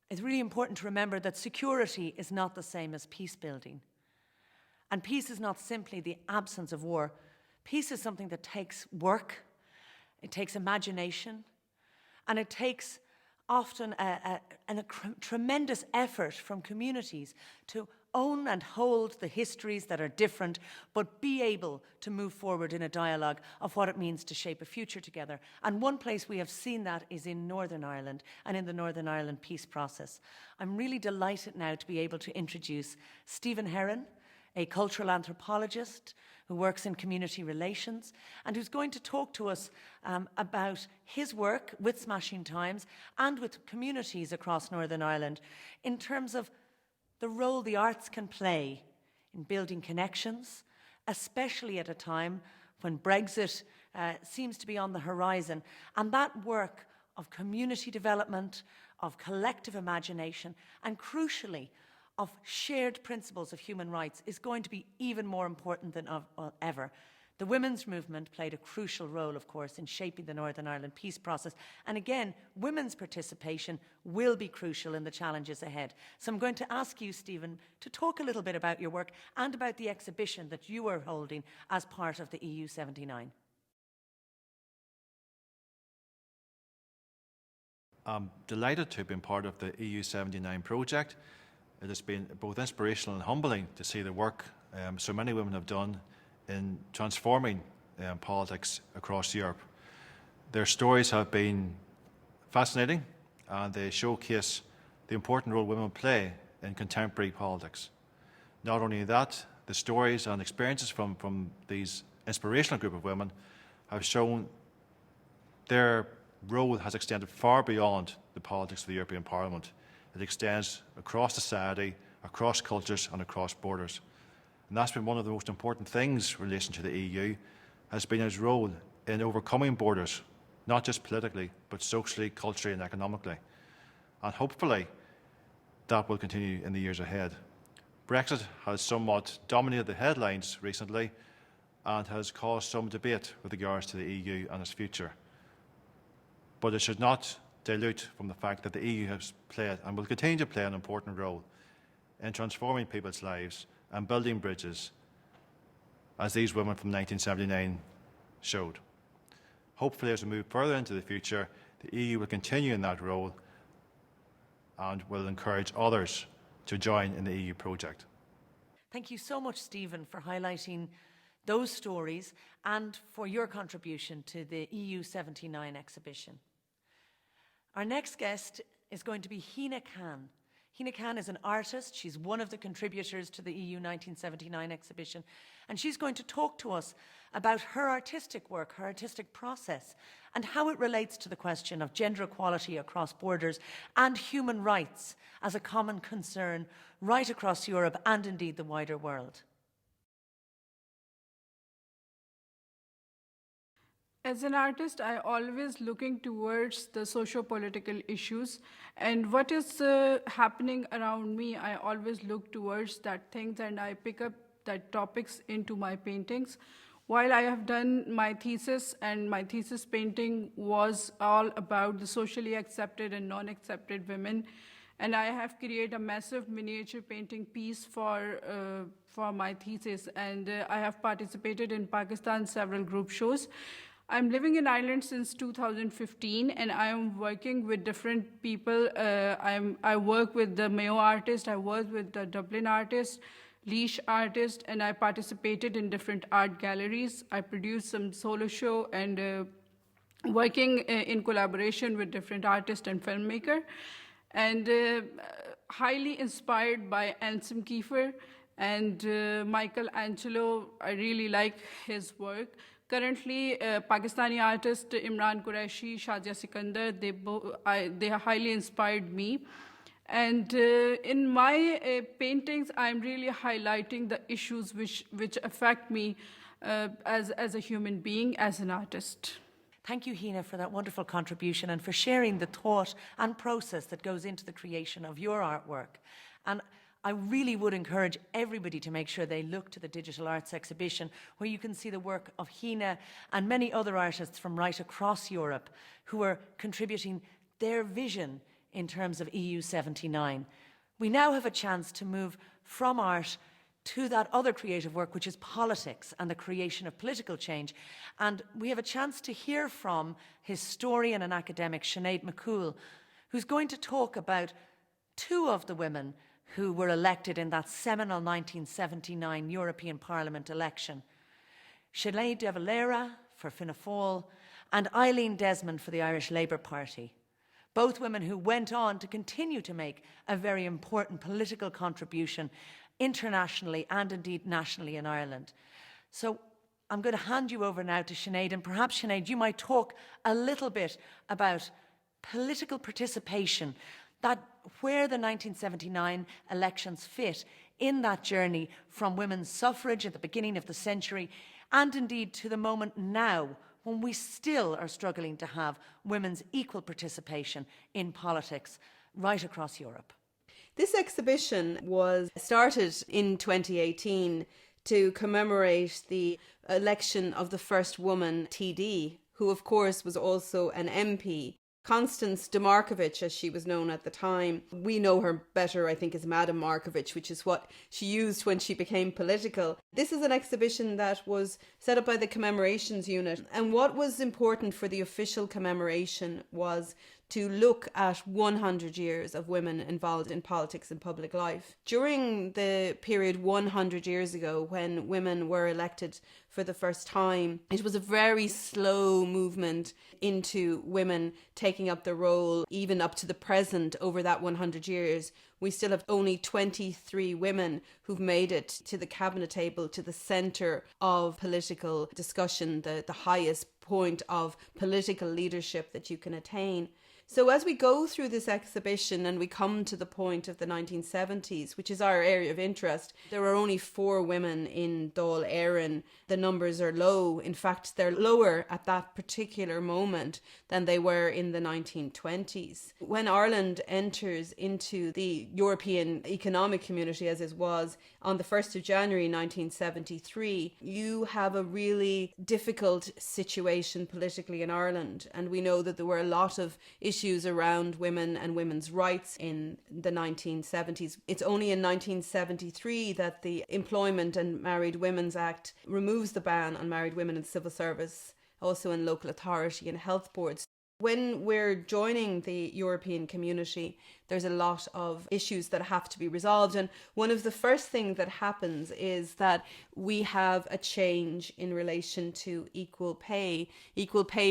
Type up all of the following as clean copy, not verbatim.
it's really important to remember that security is not the same as peace building. And peace is not simply the absence of war. Peace is something that takes work, it takes imagination, and it takes often a tremendous effort from communities to own and hold the histories that are different, but be able to move forward in a dialogue of what it means to shape a future together. And one place we have seen that is in Northern Ireland and in the Northern Ireland peace process. I'm really delighted now to be able to introduce Stephen Heron, a cultural anthropologist who works in community relations and who's going to talk to us about his work with Smashing Times and with communities across Northern Ireland in terms of the role the arts can play in building connections, especially at a time when Brexit seems to be on the horizon, and that work of community development, of collective imagination, and crucially, of shared principles of human rights is going to be even more important than ever. The women's movement played a crucial role, of course, in shaping the Northern Ireland peace process. And again, women's participation will be crucial in the challenges ahead. So I'm going to ask you, Stephen, to talk a little bit about your work and about the exhibition that you are holding as part of the EU 79. I'm delighted to have been part of the EU 79 project. It has been both inspirational and humbling to see the work so many women have done in transforming politics across Europe. Their stories have been fascinating and they showcase the important role women play in contemporary politics. Not only that, the stories and experiences from these inspirational group of women have shown their role has extended far beyond the politics of the European Parliament. It extends across society, across cultures and across borders. And that's been one of the most important things in relation to the EU, has been its role in overcoming borders, not just politically, but socially, culturally and economically. And hopefully that will continue in the years ahead. Brexit has somewhat dominated the headlines recently and has caused some debate with regards to the EU and its future. But it should not dilute from the fact that the EU has played and will continue to play an important role in transforming people's lives and building bridges, as these women from 1979 showed. Hopefully, as we move further into the future, the EU will continue in that role and will encourage others to join in the EU project. Thank you so much, Stephen, for highlighting those stories and for your contribution to the EU 79 exhibition. Our next guest is going to be Hina Khan. Hina Khan is an artist. She's one of the contributors to the EU 1979 exhibition. And she's going to talk to us about her artistic work, her artistic process, and how it relates to the question of gender equality across borders and human rights as a common concern right across Europe and indeed the wider world. As an artist, I always looking towards the socio-political issues, and what is happening around me, I always look towards that things and I pick up that topics into my paintings. While I have done my thesis, and my thesis painting was all about the socially accepted and non-accepted women, and I have created a massive miniature painting piece for my thesis, and I have participated in Pakistan's several group shows. I'm living in Ireland since 2015, and I am working with different people. I work with the Mayo artist, I work with the Dublin artist, Laois artist, and I participated in different art galleries. I produced some solo show and working in collaboration with different artists and filmmaker. And highly inspired by Anselm Kiefer and Michelangelo. I really like his work. Currently, Pakistani artist Imran Qureshi, Shazia Sikandar, they highly inspired me. And in my paintings, I'm really highlighting the issues which affect me as a human being, as an artist. Thank you, Hina, for that wonderful contribution and for sharing the thought and process that goes into the creation of your artwork. And I really would encourage everybody to make sure they look to the Digital Arts exhibition, where you can see the work of Hina and many other artists from right across Europe who are contributing their vision in terms of EU 79. We now have a chance to move from art to that other creative work, which is politics and the creation of political change. And we have a chance to hear from historian and academic Sinead McCool, who's going to talk about two of the women who were elected in that seminal 1979 European Parliament election. Sinead de Valera for Fianna Fáil and Eileen Desmond for the Irish Labour Party. Both women who went on to continue to make a very important political contribution internationally and indeed nationally in Ireland. So I'm going to hand you over now to Sinead, and perhaps, Sinead, you might talk a little bit about political participation, that where the 1979 elections fit in that journey from women's suffrage at the beginning of the century and indeed to the moment now when we still are struggling to have women's equal participation in politics right across Europe. This exhibition was started in 2018 to commemorate the election of the first woman TD, who of course was also an MP. Constance de Markovich, as she was known at the time. We know her better, I think, as Madame Markovich, which is what she used when she became political. This is an exhibition that was set up by the Commemorations Unit. And what was important for the official commemoration was to look at 100 years of women involved in politics and public life. During the period 100 years ago, when women were elected for the first time, it was a very slow movement into women taking up the role, even up to the present. Over that 100 years, we still have only 23 women who've made it to the cabinet table, to the centre of political discussion, the highest point of political leadership that you can attain. So as we go through this exhibition and we come to the point of the 1970s, which is our area of interest, there are only 4 women in Dáil Éireann. The numbers are low. In fact, they're lower at that particular moment than they were in the 1920s. When Ireland enters into the European Economic Community, as it was, on the 1st of January 1973, you have a really difficult situation politically in Ireland. And we know that there were a lot of issues around women and women's rights in the 1970s. It's only in 1973 that the Employment and Married Women's Act removes the ban on married women in civil service, also in local authority and health boards. When we're joining the European community, there's a lot of issues that have to be resolved. And one of the first things that happens is that we have a change in relation to equal pay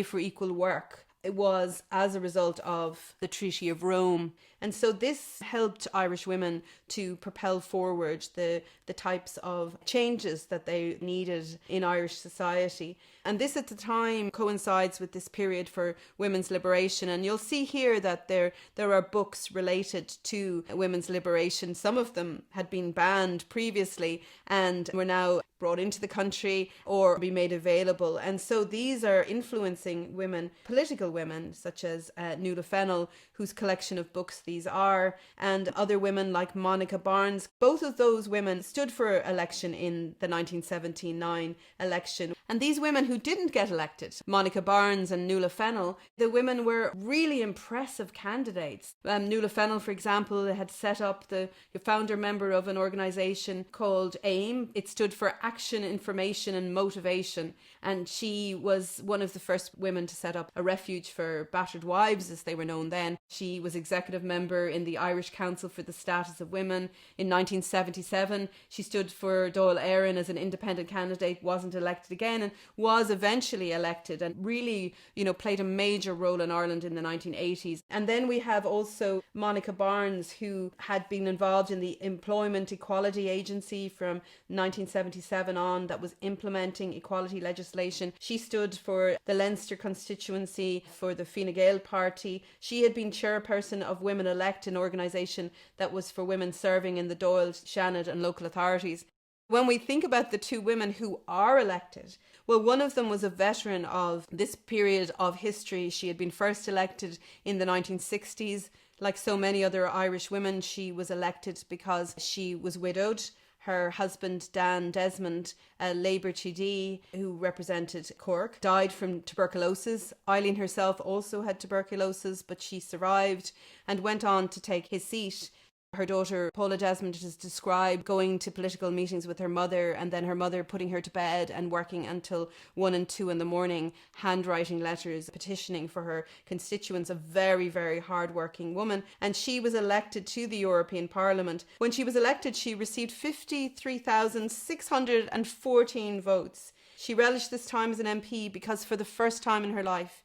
for equal work. It was as a result of the Treaty of Rome. And so this helped Irish women to propel forward the types of changes that they needed in Irish society. And this at the time coincides with this period for women's liberation. And you'll see here that there are books related to women's liberation. Some of them had been banned previously and were now brought into the country or be made available. And so these are influencing women, political women, such as Nuala Fennell, whose collection of books these are, and other women like Monica Barnes. Both of those women stood for election in the 1979 election. And these women who didn't get elected, Monica Barnes and Nuala Fennell, the women were really impressive candidates. Nuala Fennell, for example, had set up the founder member of an organisation called AIM. It stood for Action, Information and Motivation. And she was one of the first women to set up a refuge for battered wives, as they were known then. She was executive member in the Irish Council for the Status of Women. In 1977, she stood for Dáil Éireann as an independent candidate, wasn't elected again, and was eventually elected, and really, played a major role in Ireland in the 1980s. And then we have also Monica Barnes, who had been involved in the Employment Equality Agency from 1977 on, that was implementing equality legislation. She stood for the Leinster constituency for the Fine Gael party. She had been chairperson of Women Elect, an organisation that was for women serving in the Dáil, Seanad and local authorities. When we think about the two women who are elected, well, one of them was a veteran of this period of history. She had been first elected in the 1960s. Like so many other Irish women, she was elected because she was widowed. Her husband, Dan Desmond, a Labour TD who represented Cork, died from tuberculosis. Eileen herself also had tuberculosis, but she survived and went on to take his seat. Her daughter, Paula Desmond, has described going to political meetings with her mother and then her mother putting her to bed and working until 1 and 2 in the morning, handwriting letters, petitioning for her constituents, a very, very hard-working woman. And she was elected to the European Parliament. When she was elected, she received 53,614 votes. She relished this time as an MP because for the first time in her life,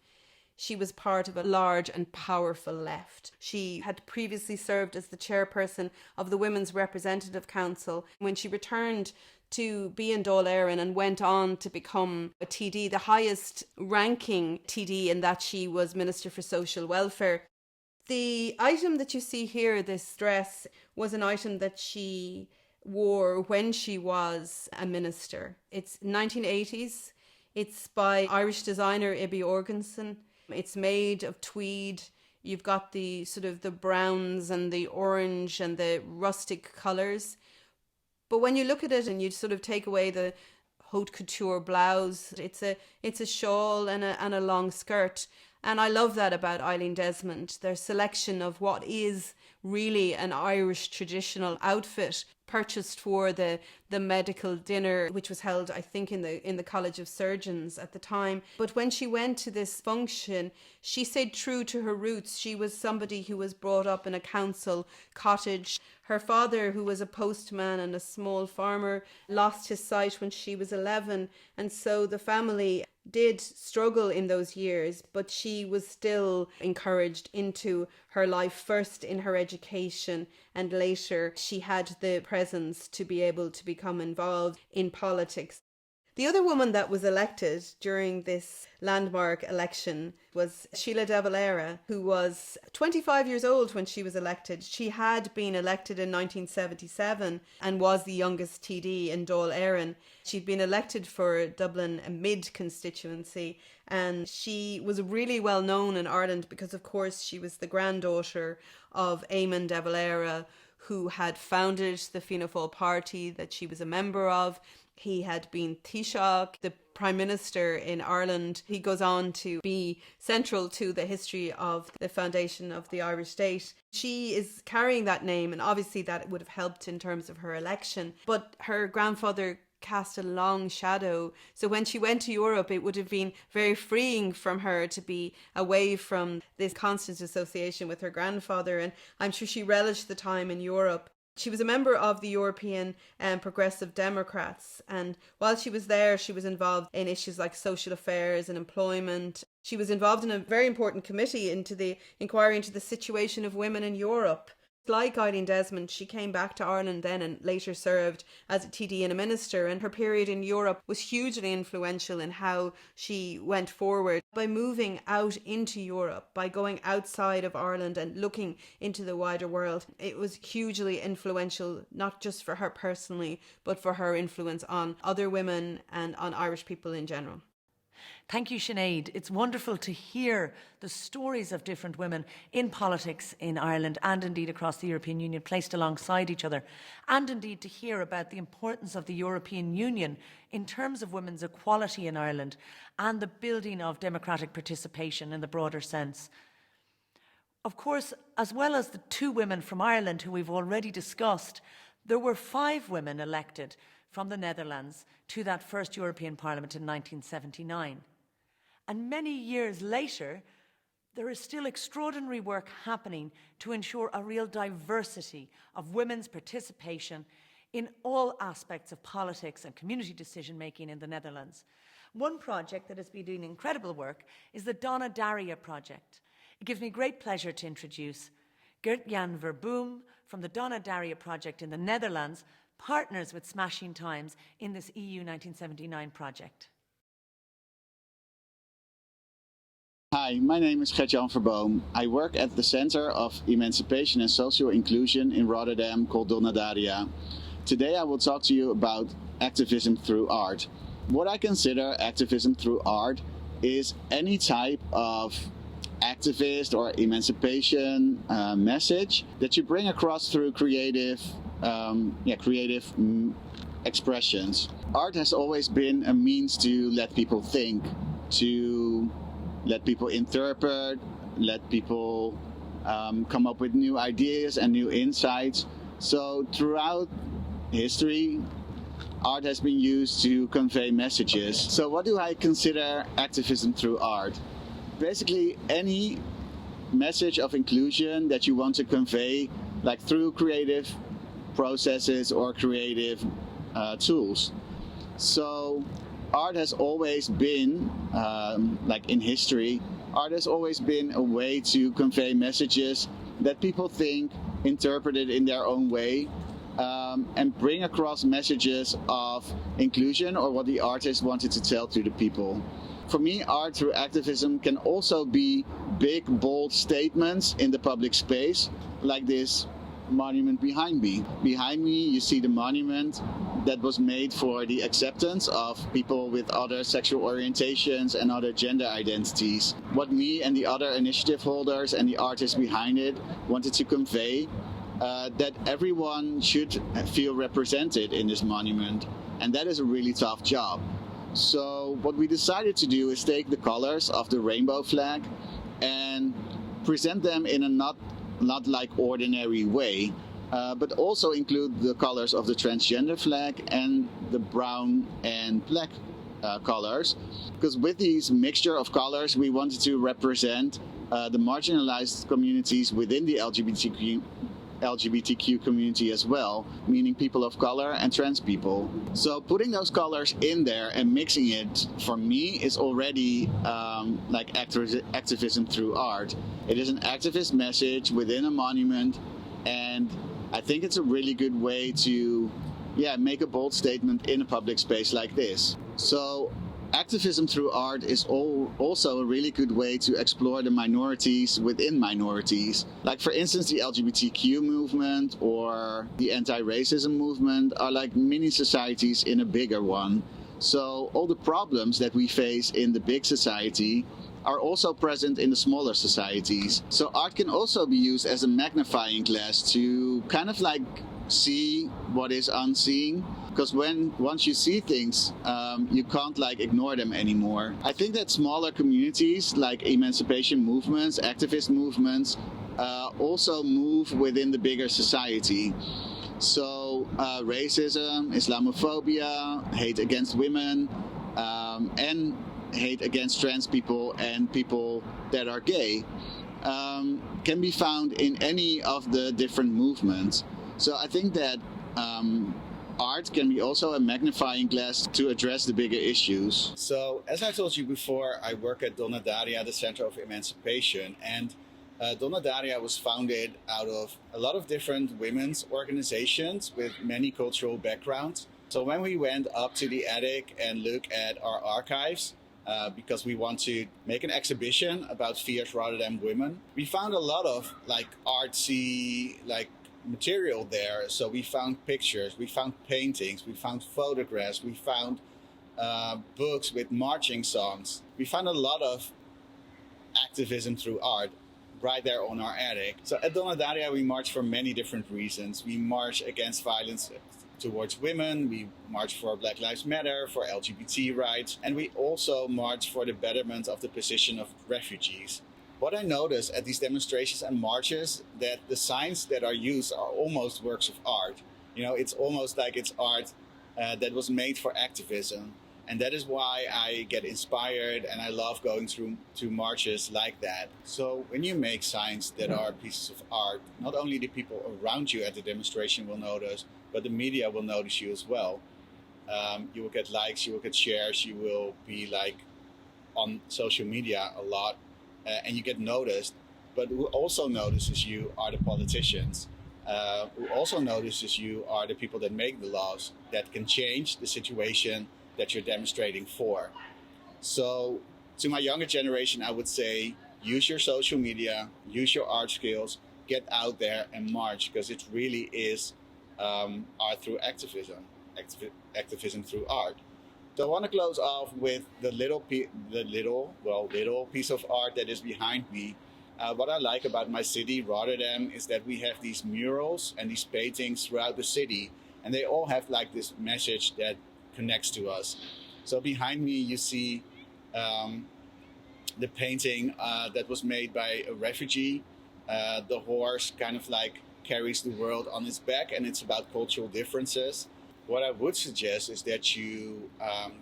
she was part of a large and powerful left. She had previously served as the chairperson of the Women's Representative Council. When she returned to be in Dáil Éireann and went on to become a TD, the highest ranking TD, in that she was Minister for Social Welfare. The item that you see here, this dress, was an item that she wore when she was a minister. It's 1980s. It's by Irish designer Ibby Organson. It's made of tweed. You've got the sort of the browns and the orange and the rustic colours. But when you look at it and you sort of take away the haute couture blouse, it's a shawl and a long skirt. And I love that about Eileen Desmond, their selection of what is really an Irish traditional outfit, purchased for the medical dinner, which was held, I think, in the College of Surgeons at the time. But when she went to this function, she stayed true to her roots. She was somebody who was brought up in a council cottage. Her father, who was a postman and a small farmer, lost his sight when she was 11, and so the family did struggle in those years, but she was still encouraged into her life, first in her education, and later she had the presence to be able to become involved in politics. The other woman that was elected during this landmark election was Sheila De Valera, who was 25 years old when she was elected. She had been elected in 1977 and was the youngest TD in Dáil Éireann. She'd been elected for Dublin Mid constituency, and she was really well known in Ireland because, of course, she was the granddaughter of Eamon De Valera, who had founded the Fianna Fáil party that she was a member of. He had been Taoiseach, the Prime Minister in Ireland. He goes on to be central to the history of the foundation of the Irish state. She is carrying that name, and obviously that would have helped in terms of her election. But her grandfather cast a long shadow. So when she went to Europe, it would have been very freeing from her to be away from this constant association with her grandfather. And I'm sure she relished the time in Europe. She was a member of the European Progressive Democrats, and while she was there, she was involved in issues like social affairs and employment. She was involved in a very important committee into the inquiry into the situation of women in Europe. Like Eileen Desmond, she came back to Ireland then and later served as a TD and a minister, and her period in Europe was hugely influential in how she went forward. By moving out into Europe, by going outside of Ireland and looking into the wider world, it was hugely influential, not just for her personally, but for her influence on other women and on Irish people in general. Thank you, Sinead. It's wonderful to hear the stories of different women in politics in Ireland and indeed across the European Union placed alongside each other, and indeed to hear about the importance of the European Union in terms of women's equality in Ireland and the building of democratic participation in the broader sense. Of course, as well as the 2 women from Ireland who we've already discussed, there were 5 women elected from the Netherlands to that first European Parliament in 1979. And many years later, there is still extraordinary work happening to ensure a real diversity of women's participation in all aspects of politics and community decision-making in the Netherlands. One project that has been doing incredible work is the Donna Daria project. It gives me great pleasure to introduce Gert-Jan Verboom from the Donna Daria project in the Netherlands, partners with Smashing Times in this EU 1979 project. Hi, my name is Gert-Jan Verboom. I work at the Center of Emancipation and Social Inclusion in Rotterdam called Donna Daria. Today I will talk to you about activism through art. What I consider activism through art is any type of activist or emancipation message that you bring across through creative creative expressions. Art has always been a means to let people think, to let people interpret, let people come up with new ideas and new insights. So throughout history, art has been used to convey messages. So what do I consider activism through art? Basically, any message of inclusion that you want to convey, like through creative processes or creative tools. So art has always been, like in history, art has always been a way to convey messages that people think, interpret it in their own way, and bring across messages of inclusion or what the artist wanted to tell to the people. For me, art through activism can also be big, bold statements in the public space, like this monument behind me. Behind me, you see the monument that was made for the acceptance of people with other sexual orientations and other gender identities. What me and the other initiative holders and the artists behind it wanted to convey, that everyone should feel represented in this monument. And that is a really tough job. So what we decided to do is take the colors of the rainbow flag and present them in a not like ordinary way, but also include the colors of the transgender flag and the brown and black colors. Because with these mixture of colors, we wanted to represent the marginalized communities within the LGBTQ community as well, meaning people of color and trans people. So putting those colors in there and mixing it, for me, is already like activism through art. It is an activist message within a monument, and I think it's a really good way to make a bold statement in a public space like this. So activism through art is also a really good way to explore the minorities within minorities. Like, for instance, the LGBTQ movement or the anti-racism movement are like mini societies in a bigger one. So all the problems that we face in the big society are also present in the smaller societies. So art can also be used as a magnifying glass to kind of like see what is unseen, because once you see things, you can't like ignore them anymore. I think that smaller communities like emancipation movements, activist movements, also move within the bigger society. So racism, Islamophobia, hate against women, and hate against trans people and people that are gay can be found in any of the different movements. So I think that art can be also a magnifying glass to address the bigger issues. So, as I told you before, I work at Donna Daria, the Center of Emancipation, and Donna Daria was founded out of a lot of different women's organizations with many cultural backgrounds. So when we went up to the attic and look at our archives, because we want to make an exhibition about fierce Rotterdam women, we found a lot of like artsy, like material there. So we found pictures, we found paintings, we found photographs, we found books with marching songs. We found a lot of activism through art right there on our attic. So at Donna Daria, we march for many different reasons. We march against violence towards women, we march for Black Lives Matter, for LGBT rights, and we also march for the betterment of the position of refugees. What I notice at these demonstrations and marches, that the signs that are used are almost works of art. You know, it's almost like it's art that was made for activism. And that is why I get inspired and I love going through to marches like that. So when you make signs that are pieces of art, not only the people around you at the demonstration will notice, but the media will notice you as well. You will get likes, you will get shares, you will be like on social media a lot. And you get noticed, but who also notices you are the politicians. Who also notices you are the people that make the laws that can change the situation that you're demonstrating for. So to my younger generation, I would say, use your social media, use your art skills, get out there and march, because it really is art through activism, activism through art. So I want to close off with the little piece of art that is behind me. What I like about my city, Rotterdam, is that we have these murals and these paintings throughout the city, and they all have like this message that connects to us. So behind me, you see the painting that was made by a refugee. The horse kind of like carries the world on its back, and it's about cultural differences. What I would suggest is that you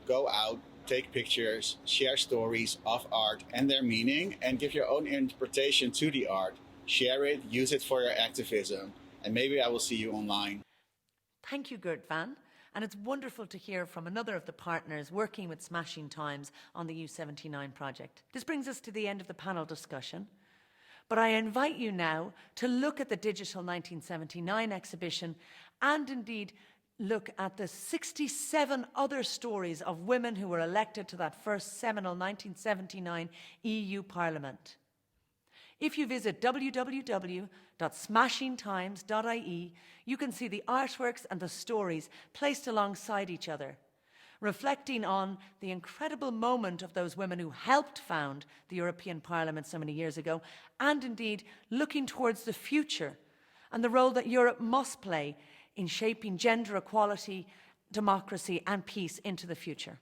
go out, take pictures, share stories of art and their meaning, and give your own interpretation to the art. Share it, use it for your activism, and maybe I will see you online. Thank you, Gert Van. And it's wonderful to hear from another of the partners working with Smashing Times on the U79 project. This brings us to the end of the panel discussion. But I invite you now to look at the Digital 1979 exhibition and indeed look at the 67 other stories of women who were elected to that first seminal 1979 EU Parliament. If you visit www.smashingtimes.ie, you can see the artworks and the stories placed alongside each other, reflecting on the incredible moment of those women who helped found the European Parliament so many years ago, and indeed looking towards the future and the role that Europe must play in shaping gender equality, democracy and peace into the future.